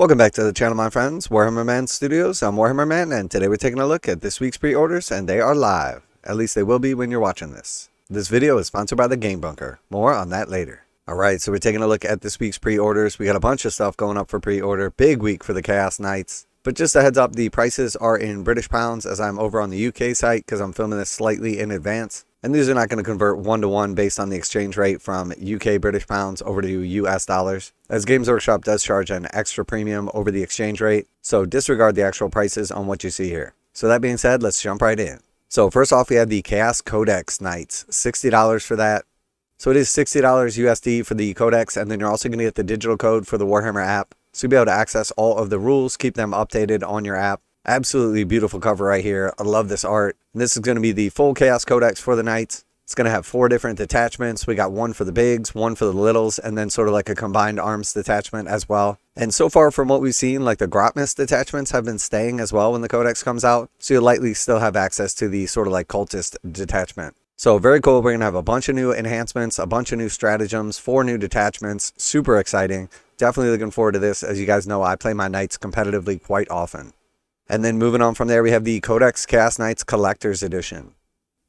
Welcome back to the channel, my friends. Warhammer Man Studios. I'm Warhammer Man, and today we're taking a look at this week's pre-orders, and they are live. At least they will be when you're watching this. This video is sponsored by the Game Bunker. More on that later. Alright, so we're taking a look at this week's pre-orders. We got a bunch of stuff going up for pre-order. Big week for the Chaos Knights. But just a heads up, the prices are in British pounds as I'm over on the UK site because I'm filming this slightly in advance. And these are not going to convert one-to-one based on the exchange rate from UK British pounds over to US dollars, as Games Workshop does charge an extra premium over the exchange rate, so disregard the actual prices on what you see here. So that being said, let's jump right in. So first off, we have the Chaos Codex Knights, $60 for that. So it is $60 USD for the Codex, and then you're also going to get the digital code for the Warhammer app, so you'll be able to access all of the rules, keep them updated on your app. Absolutely beautiful cover right here. I love this art. And this is going to be the full Chaos Codex for the Knights. It's going to have 4 different detachments. We got one for the bigs, one for the littles, and then sort of like a combined arms detachment as well. And so far from what we've seen, like the grot detachments have been staying as well when the Codex comes out. So you'll likely still have access to the sort of like cultist detachment. So very cool. We're going to have a bunch of new enhancements, a bunch of new stratagems, 4 new detachments. Super exciting. Definitely looking forward to this. As you guys know, I play my Knights competitively quite often. And then moving on from there, we have the Codex Chaos Knights Collector's Edition.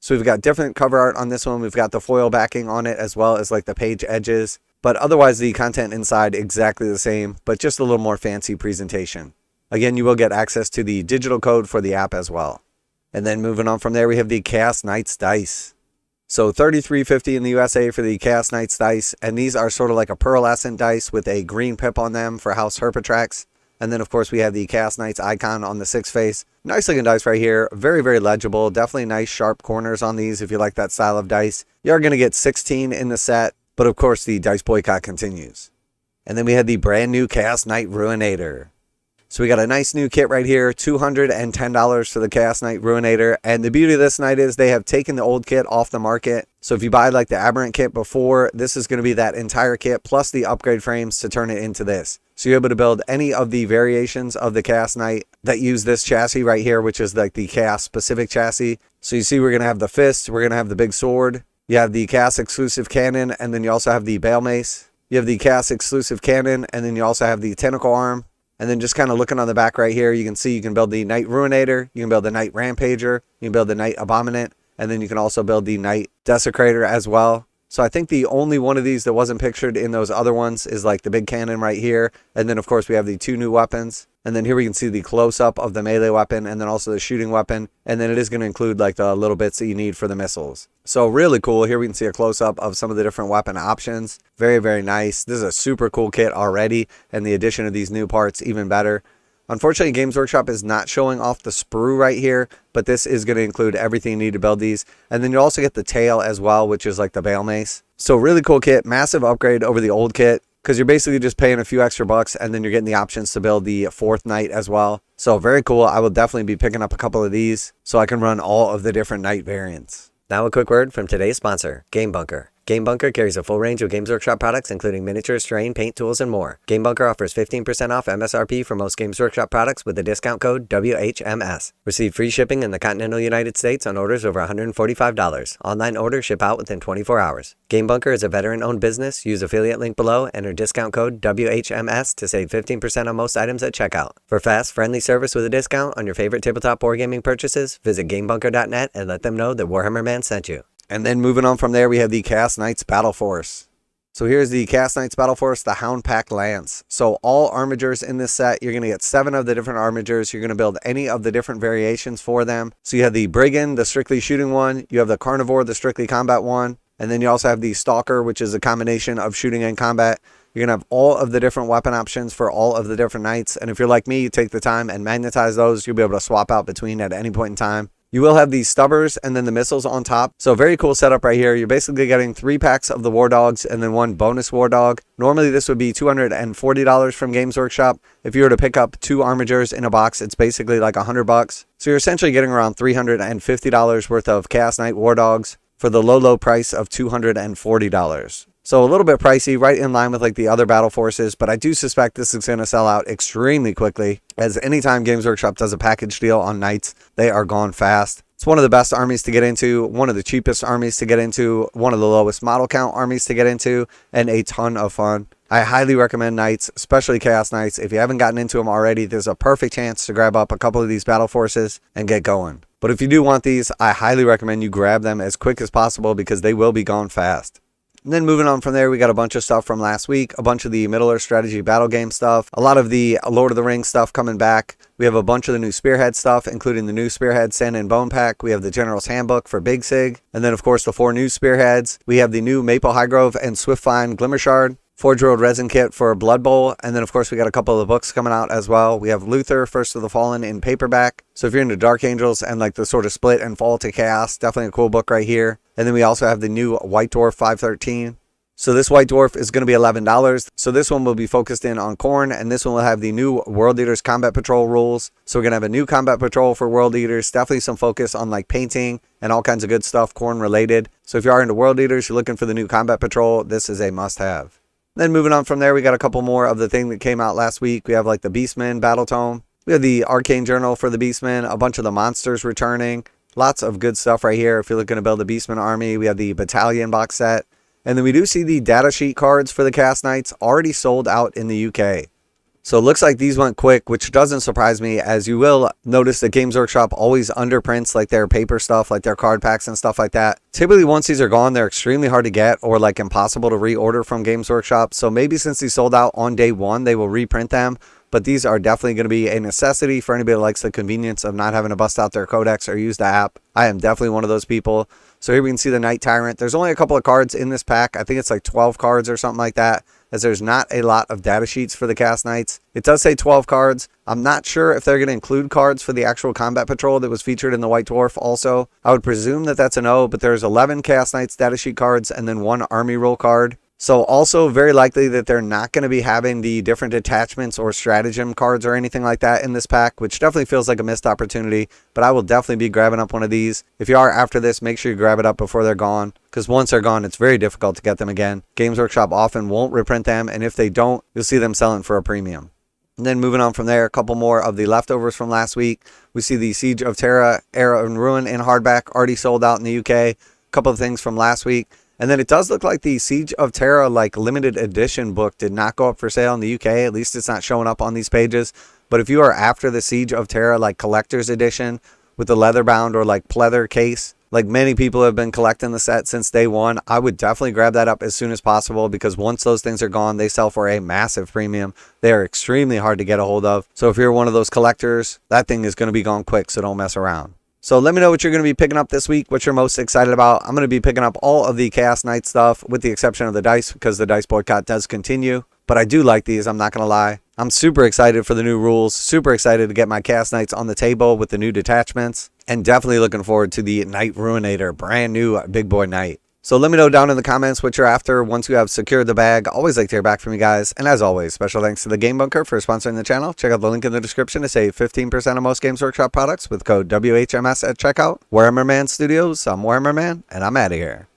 So we've got different cover art on this one. We've got the foil backing on it as well as like the page edges. But otherwise the content inside exactly the same, but just a little more fancy presentation. Again, you will get access to the digital code for the app as well. And then moving on from there, we have the Chaos Knights Dice. So $33.50 in the USA for the Chaos Knights Dice. And these are sort of like a pearlescent dice with a green pip on them for House Herpatrax. And then, of course, we have the Chaos Knights icon on the 6 face. Nice looking dice right here. Very, very legible. Definitely nice sharp corners on these if you like that style of dice. You are going to get 16 in the set. But, of course, the dice boycott continues. And then we had the brand new Chaos Knight Ruinator. So we got a nice new kit right here. $210 for the Chaos Knight Ruinator. And the beauty of this knight is they have taken the old kit off the market. So if you buy like the Aberrant kit before, this is going to be that entire kit plus the upgrade frames to turn it into this. So you're able to build any of the variations of the Chaos Knight that use this chassis right here, which is like the Chaos specific chassis. So you see we're going to have the fist, we're going to have the big sword. You have the Chaos exclusive cannon, and then you also have the Bale Mace. You have the Chaos exclusive cannon, and then you also have the tentacle arm. And then just kind of looking on the back right here, you can see you can build the Knight Ruinator, you can build the Knight Rampager, you can build the Knight Abominant, and then you can also build the Knight Desecrator as well. So I think the only one of these that wasn't pictured in those other ones is like the big cannon right here. And then of course we have the 2 new weapons. And then here we can see the close-up of the melee weapon and then also the shooting weapon. And then it is going to include like the little bits that you need for the missiles. So really cool. Here we can see a close-up of some of the different weapon options. Very, very nice. This is a super cool kit already. And the addition of these new parts even better. Unfortunately, Games Workshop is not showing off the sprue right here, but this is going to include everything you need to build these. And then you also get the tail as well, which is like the Bale Mace. So really cool kit, massive upgrade over the old kit, because you're basically just paying a few extra bucks and then you're getting the options to build the 4th Knight as well. So very cool. I will definitely be picking up a couple of these so I can run all of the different Knight variants. Now a quick word from today's sponsor, Game Bunker. Game Bunker carries a full range of Games Workshop products, including miniatures, terrain, paint tools, and more. Game Bunker offers 15% off MSRP for most Games Workshop products with the discount code WHMS. Receive free shipping in the continental United States on orders over $145. Online orders ship out within 24 hours. Game Bunker is a veteran-owned business. Use affiliate link below, enter discount code WHMS to save 15% on most items at checkout. For fast, friendly service with a discount on your favorite tabletop wargaming purchases, visit GameBunker.net and let them know that Warhammer Man sent you. And then moving on from there, we have the Chaos Knights Battleforce. So here's the Chaos Knights Battleforce, the Houndpack Lance. So all armigers in this set, you're going to get 7 of the different armigers. You're going to build any of the different variations for them. So you have the Brigand, the strictly shooting one. You have the Carnivore, the strictly combat one. And then you also have the Stalker, which is a combination of shooting and combat. You're going to have all of the different weapon options for all of the different knights. And if you're like me, you take the time and magnetize those. You'll be able to swap out between at any point in time. You will have these stubbers and then the missiles on top. So very cool setup right here. You're basically getting 3 packs of the War Dogs and then 1 bonus War Dog. Normally this would be $240 from Games Workshop. If you were to pick up 2 armigers in a box, it's basically like $100. So you're essentially getting around $350 worth of Chaos Knight War Dogs for the low price of $240. So a little bit pricey, right in line with like the other battle forces, but I do suspect this is going to sell out extremely quickly, as anytime Games Workshop does a package deal on Knights, they are gone fast. It's one of the best armies to get into, one of the cheapest armies to get into, one of the lowest model count armies to get into, and a ton of fun. I highly recommend Knights, especially Chaos Knights. If you haven't gotten into them already, there's a perfect chance to grab up a couple of these Battleforces and get going. But if you do want these, I highly recommend you grab them as quick as possible because they will be gone fast. And then moving on from there, we got a bunch of stuff from last week, a bunch of the Middle-earth strategy battle game stuff, a lot of the Lord of the Rings stuff coming back. We have a bunch of the new Spearhead stuff, including the new Spearhead Sand and Bone Pack. We have the General's Handbook for Big Sig. And then, of course, the 4 new Spearheads. We have the new Maple Highgrove and Swiftvine Glimmershard, Forgeworld Resin Kit for Blood Bowl. And then, of course, we got a couple of the books coming out as well. We have Luther, First of the Fallen in paperback. So if you're into Dark Angels and like the sort of split and fall to chaos, definitely a cool book right here. And then we also have the new White Dwarf 513. So this White Dwarf is going to be $11. So this one will be focused in on Khorne, and this one will have the new World Eaters Combat Patrol rules. So we're going to have a new Combat Patrol for World Eaters, definitely some focus on like painting and all kinds of good stuff Khorne related. So if you are into World Eaters, you're looking for the new Combat Patrol, this is a must-have. Then moving on from there, we got a couple more of the thing that came out last week. We have like the Beastmen Battle Tome. We have the Arcane Journal for the Beastmen, a bunch of the monsters returning. Lots of good stuff right here. If you're looking to build a Beastmen army, we have the Battalion box set. And then we do see the Datasheet cards for the Chaos Knights already sold out in the UK. So it looks like these went quick, which doesn't surprise me, as you will notice that Games Workshop always underprints like their paper stuff, like their card packs and stuff like that. Typically, once these are gone, they're extremely hard to get or like impossible to reorder from Games Workshop. So maybe since these sold out on day one, they will reprint them. But these are definitely going to be a necessity for anybody that likes the convenience of not having to bust out their Codex or use the app. I am definitely one of those people. So here we can see the Knight Tyrant. There's only a couple of cards in this pack. I think it's like 12 cards or something like that, as there's not a lot of data sheets for the Chaos Knights. It does say 12 cards. I'm not sure if they're going to include cards for the actual Combat Patrol that was featured in the White Dwarf also. I would presume that that's a no, but there's 11 Chaos Knights data sheet cards and then 1 Army Roll card. So also very likely that they're not going to be having the different detachments or stratagem cards or anything like that in this pack, which definitely feels like a missed opportunity. But I will definitely be grabbing up one of these. If you are after this, make sure you grab it up before they're gone, because once they're gone, it's very difficult to get them again. Games Workshop often won't reprint them, and if they don't, you'll see them selling for a premium. And then moving on from there, a couple more of the leftovers from last week. We see the Siege of Terra, Era and Ruin in hardback, already sold out in the UK. A couple of things from last week. And then it does look like the Siege of Terra like limited edition book did not go up for sale in the UK. At least it's not showing up on these pages. But if you are after the Siege of Terra like collector's edition with the leather bound or like pleather case, like many people have been collecting the set since day one, I would definitely grab that up as soon as possible, because once those things are gone, they sell for a massive premium. They are extremely hard to get a hold of. So if you're one of those collectors, that thing is going to be gone quick, so don't mess around. So let me know what you're going to be picking up this week, what you're most excited about. I'm going to be picking up all of the Chaos Knight stuff, with the exception of the dice, because the dice boycott does continue. But I do like these, I'm not going to lie. I'm super excited for the new rules, super excited to get my Chaos Knights on the table with the new detachments, and definitely looking forward to the Knight Ruinator, brand new big boy knight. So let me know down in the comments what you're after once you have secured the bag. Always like to hear back from you guys. And as always, special thanks to the Game Bunker for sponsoring the channel. Check out the link in the description to save 15% on most Games Workshop products with code WHMS at checkout. Warhammer Man Studios, I'm Warhammer Man, and I'm out of here.